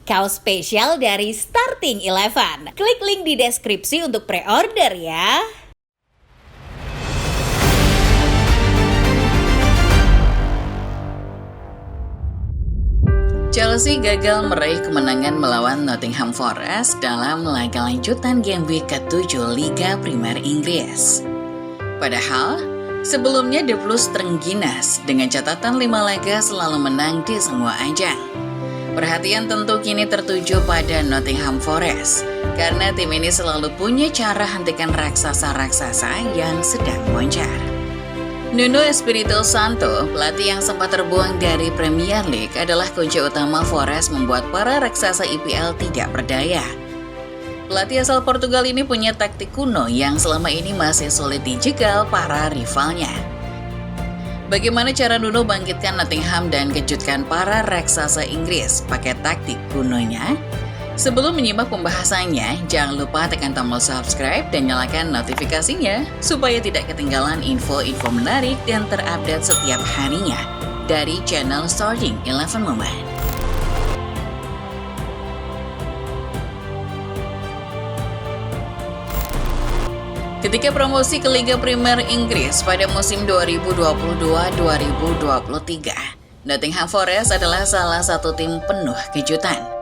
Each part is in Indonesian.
kaos spesial dari Starting Eleven. Klik link di deskripsi untuk pre-order ya. Chelsea gagal meraih kemenangan melawan Nottingham Forest dalam laga lanjutan Game Week ke-7 Liga Primer Inggris. Padahal, sebelumnya The Blues terengginas dengan catatan 5 laga selalu menang di semua ajang. Perhatian tentu kini tertuju pada Nottingham Forest, karena tim ini selalu punya cara hentikan raksasa-raksasa yang sedang moncar. Nuno Espirito Santo, pelatih yang sempat terbuang dari Premier League, adalah kunci utama Forest membuat para raksasa IPL tidak berdaya. Pelatih asal Portugal ini punya taktik kuno yang selama ini masih sulit dijegal para rivalnya. Bagaimana cara Nuno bangkitkan Nottingham dan kejutkan para raksasa Inggris pakai taktik kunonya? Sebelum menyimak pembahasannya, jangan lupa tekan tombol subscribe dan nyalakan notifikasinya supaya tidak ketinggalan info-info menarik dan terupdate setiap harinya dari channel Starting Eleven Moment. Ketika promosi ke Liga Primer Inggris pada musim 2022-2023, Nottingham Forest adalah salah satu tim penuh kejutan.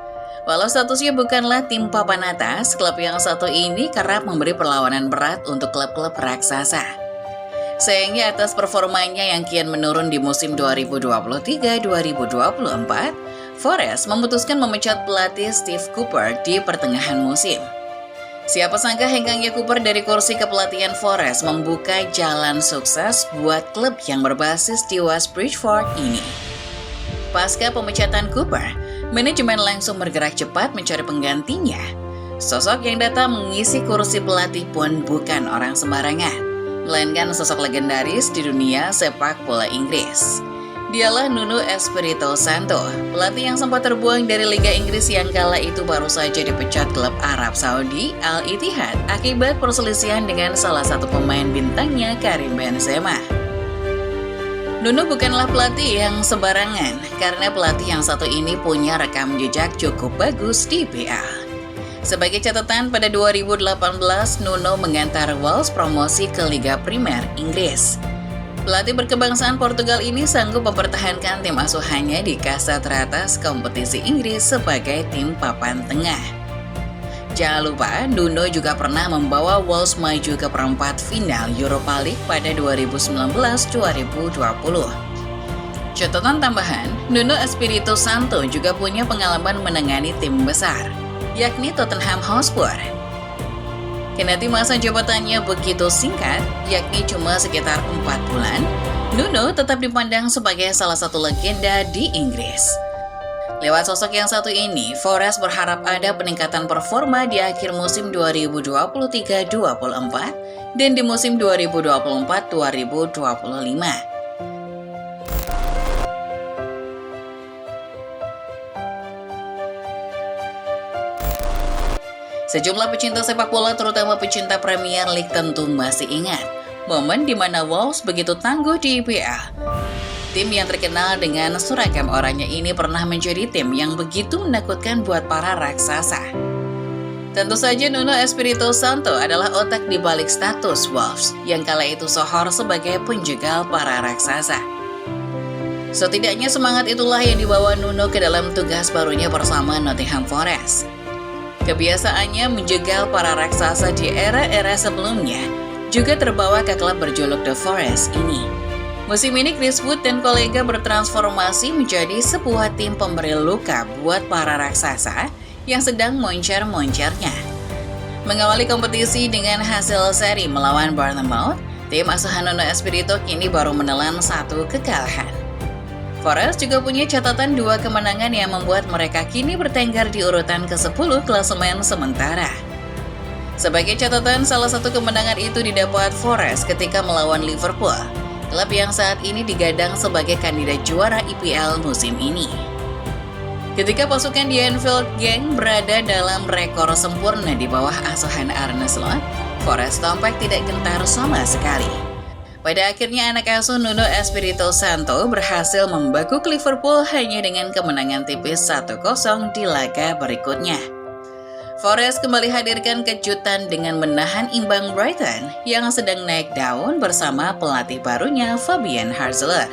Walau statusnya bukanlah tim papan atas, klub yang satu ini kerap memberi perlawanan berat untuk klub-klub raksasa. Sayangnya atas performanya yang kian menurun di musim 2023-2024, Forest memutuskan memecat pelatih Steve Cooper di pertengahan musim. Siapa sangka hengkangnya Cooper dari kursi kepelatihan Forest membuka jalan sukses buat klub yang berbasis di West Bridgford ini. Pasca pemecatan Cooper, manajemen langsung bergerak cepat mencari penggantinya. Sosok yang datang mengisi kursi pelatih pun bukan orang sembarangan, melainkan sosok legendaris di dunia sepak bola Inggris. Dialah Nuno Espirito Santo, pelatih yang sempat terbuang dari Liga Inggris yang kala itu baru saja dipecat klub Arab Saudi Al Ittihad akibat perselisihan dengan salah satu pemain bintangnya, Karim Benzema. Nuno bukanlah pelatih yang sembarangan, karena pelatih yang satu ini punya rekam jejak cukup bagus di IPL. Sebagai catatan, pada 2018, Nuno mengantar Wolves promosi ke Liga Primer Inggris. Pelatih berkebangsaan Portugal ini sanggup mempertahankan tim asuhannya di kasta teratas kompetisi Inggris sebagai tim papan tengah. Jangan lupa, Nuno juga pernah membawa Wolves maju ke perempat final Europa League pada 2019-2020. Catatan tambahan, Nuno Espirito Santo juga punya pengalaman menangani tim besar, yakni Tottenham Hotspur. Kendati masa jabatannya begitu singkat, yakni cuma sekitar 4 bulan, Nuno tetap dipandang sebagai salah satu legenda di Inggris. Lewat sosok yang satu ini, Forest berharap ada peningkatan performa di akhir musim 2023-2024 dan di musim 2024-2025. Sejumlah pecinta sepak bola, terutama pecinta Premier League, tentu masih ingat momen di mana Wolves begitu tangguh di IPL. Tim yang terkenal dengan seragam oranye ini pernah menjadi tim yang begitu menakutkan buat para raksasa. Tentu saja Nuno Espirito Santo adalah otak di balik status Wolves yang kala itu sohor sebagai penjegal para raksasa. Setidaknya semangat itulah yang dibawa Nuno ke dalam tugas barunya bersama Nottingham Forest. Kebiasaannya menjegal para raksasa di era-era sebelumnya juga terbawa ke klub berjuluk The Forest ini. Musim ini Chris Wood dan kolega bertransformasi menjadi sebuah tim pemberi luka buat para raksasa yang sedang moncer-moncernya. Mengawali kompetisi dengan hasil seri melawan Bournemouth, tim asuhan Nuno Espirito kini baru menelan 1 kekalahan. Forest juga punya catatan 2 kemenangan yang membuat mereka kini bertengger di urutan ke-10 klasemen sementara. Sebagai catatan, salah satu kemenangan itu didapat Forest ketika melawan Liverpool, klub yang saat ini digadang sebagai kandidat juara IPL musim ini. Ketika pasukan di Anfield Gang berada dalam rekor sempurna di bawah asuhan Arne Slot, Forest tampak tidak gentar sama sekali. Pada akhirnya anak asuh Nuno Espirito Santo berhasil membekuk Liverpool hanya dengan kemenangan tipis 1-0 di laga berikutnya. Forest kembali hadirkan kejutan dengan menahan imbang Brighton yang sedang naik daun bersama pelatih barunya Fabian Harzler.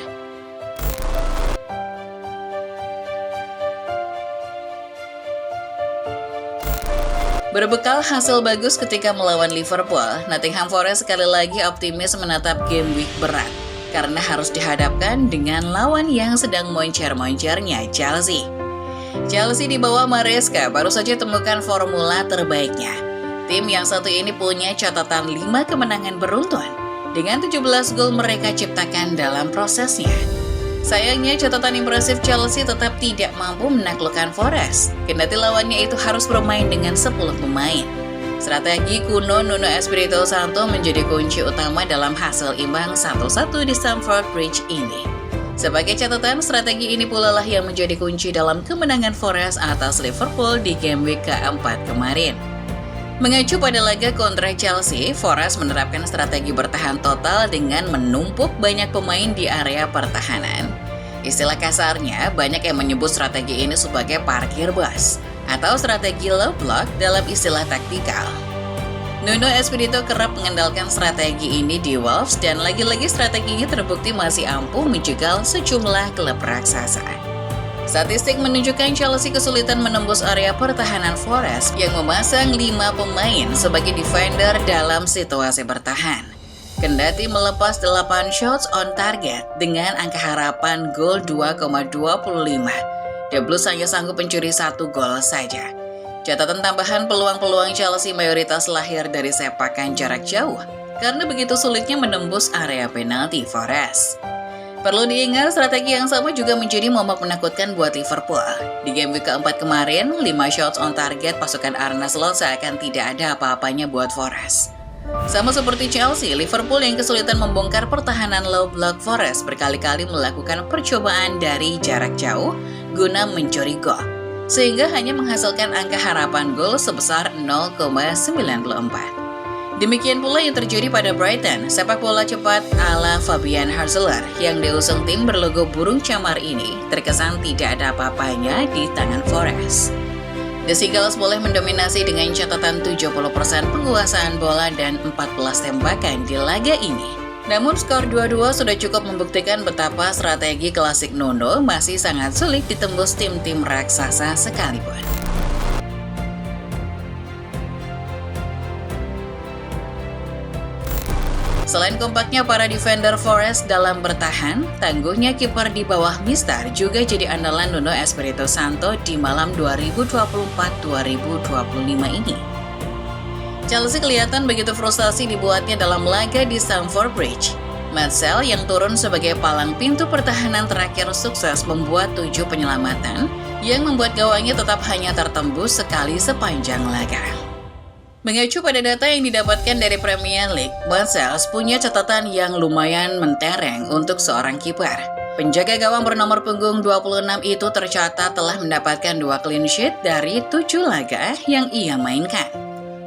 Berbekal hasil bagus ketika melawan Liverpool, Nottingham Forest sekali lagi optimis menatap game week berat karena harus dihadapkan dengan lawan yang sedang moncer-moncernya Chelsea. Chelsea di bawah Maresca baru saja temukan formula terbaiknya. Tim yang satu ini punya catatan 5 kemenangan beruntun dengan 17 gol mereka ciptakan dalam prosesnya. Sayangnya catatan impresif Chelsea tetap tidak mampu menaklukkan Forest, kendati lawannya itu harus bermain dengan 10 pemain. Strategi kuno Nuno Espirito Santo menjadi kunci utama dalam hasil imbang 1-1 di Stamford Bridge ini. Sebagai catatan, strategi ini pula lah yang menjadi kunci dalam kemenangan Forest atas Liverpool di game week keempat kemarin. Mengacu pada laga kontra Chelsea, Forest menerapkan strategi bertahan total dengan menumpuk banyak pemain di area pertahanan. Istilah kasarnya, banyak yang menyebut strategi ini sebagai parkir bus atau strategi low block dalam istilah taktikal. Nuno Espirito kerap mengandalkan strategi ini di Wolves dan lagi-lagi strateginya terbukti masih ampuh menjegal sejumlah klub raksasa. Statistik menunjukkan Chelsea kesulitan menembus area pertahanan Forest yang memasang 5 pemain sebagai defender dalam situasi bertahan. Kendati melepas 8 shots on target dengan angka harapan gol 2,25, The Blues hanya sanggup mencuri 1 gol saja. Catatan tambahan, peluang-peluang Chelsea mayoritas lahir dari sepakan jarak jauh karena begitu sulitnya menembus area penalti Forest. Perlu diingat, strategi yang sama juga menjadi momok menakutkan buat Liverpool. Di game week keempat kemarin, 5 shots on target pasukan Arne Slot seakan tidak ada apa-apanya buat Forest. Sama seperti Chelsea, Liverpool yang kesulitan membongkar pertahanan low block Forest berkali-kali melakukan percobaan dari jarak jauh guna mencuri gol, sehingga hanya menghasilkan angka harapan gol sebesar 0,94. Demikian pula yang terjadi pada Brighton, sepak bola cepat ala Fabian Harzler yang diusung tim berlogo burung camar ini terkesan tidak ada apa-apanya di tangan Forest. The Seagulls boleh mendominasi dengan catatan 70% penguasaan bola dan 14 tembakan di laga ini. Namun skor 2-2 sudah cukup membuktikan betapa strategi klasik Nuno masih sangat sulit ditembus tim-tim raksasa sekalipun. Selain kompaknya para defender Forest dalam bertahan, tangguhnya kiper di bawah Mistar juga jadi andalan Nuno Espirito Santo di malam 2024-2025 ini. Chelsea kelihatan begitu frustasi dibuatnya dalam laga di Stamford Bridge. Marcel yang turun sebagai palang pintu pertahanan terakhir sukses membuat 7 penyelamatan yang membuat gawangnya tetap hanya tertembus sekali sepanjang laga. Mengacu pada data yang didapatkan dari Premier League, Marcel punya catatan yang lumayan mentereng untuk seorang kiper. Penjaga gawang bernomor punggung 26 itu tercatat telah mendapatkan 2 clean sheet dari 7 laga yang ia mainkan.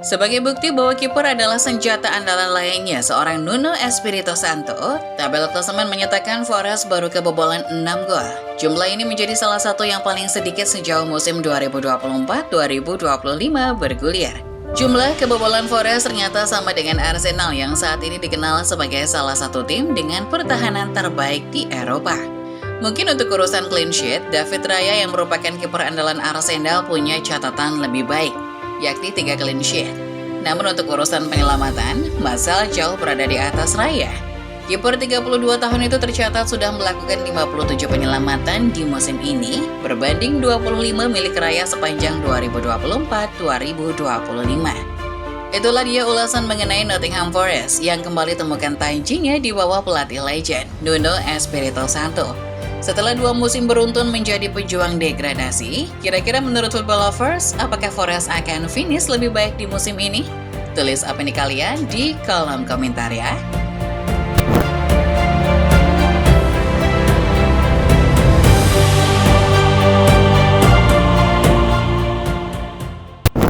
Sebagai bukti bahwa kiper adalah senjata andalan lainnya seorang Nuno Espirito Santo, tabel klasemen menyatakan Forest baru kebobolan 6 gol. Jumlah ini menjadi salah satu yang paling sedikit sejauh musim 2024-2025 bergulir. Jumlah kebobolan Forest ternyata sama dengan Arsenal yang saat ini dikenal sebagai salah satu tim dengan pertahanan terbaik di Eropa. Mungkin untuk urusan clean sheet, David Raya yang merupakan kiper andalan Arsenal punya catatan lebih baik, yakni 3 clean sheet. Namun untuk urusan penyelamatan, Marcel jauh berada di atas Raya. Kiper 32 tahun itu tercatat sudah melakukan 57 penyelamatan di musim ini, berbanding 25 milik Raya sepanjang 2024-2025. Itulah dia ulasan mengenai Nottingham Forest yang kembali temukan tajinya di bawah pelatih legend, Nuno Espirito Santo. Setelah 2 musim beruntun menjadi pejuang degradasi, kira-kira menurut Football Lovers, apakah Forest akan finish lebih baik di musim ini? Tulis opini kalian di kolom komentar ya.